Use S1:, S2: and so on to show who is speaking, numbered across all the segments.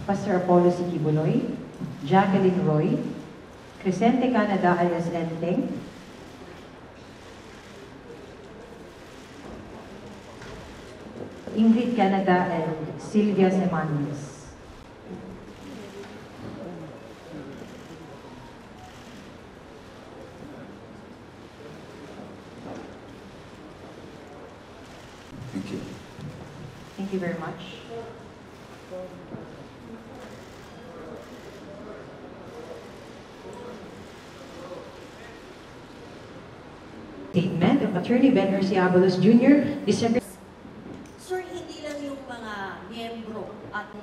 S1: Pastor Apollo C. Kibuloy, Jacqueline Roy, Crescente Canada alias Enteng, Ingrid Canada and Sylvia Semanis.
S2: Thank you.
S1: Thank you very much. Statement of Attorney Ben Garcia-Abalos Jr., December.
S3: Sir, hindi lang yung mga miyembro at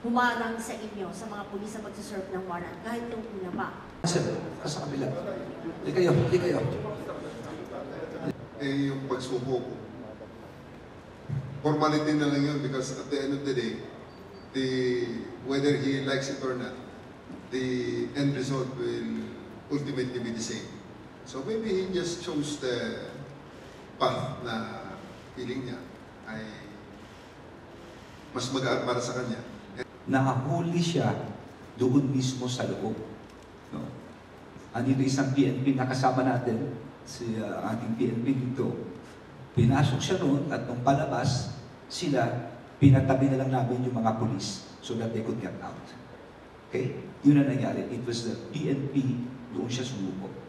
S3: humarang sa inyo, sa mga pulis na magsaserve ng warrant, kahit yung una pa.
S2: Sir, sa kabila. Hindi kayo, hindi kayo.
S4: Eh, yung pagsubo ko. Formality na lang yun because at the end of the day, whether he likes it or not, the end result will ultimately be the same. So maybe he just chose the path na feeling niya ay mas magaan para sa kanya.
S2: Nakahuli siya doon mismo sa loob. No? Andito isang PNP na kasama natin, si ating PNP dito. Pinasok siya roon at nung palabas, sila, pinatabi na lang namin yung mga pulis so that they could get out. Okay? Yun na nangyari. It was the PNP, doon siya sumuko.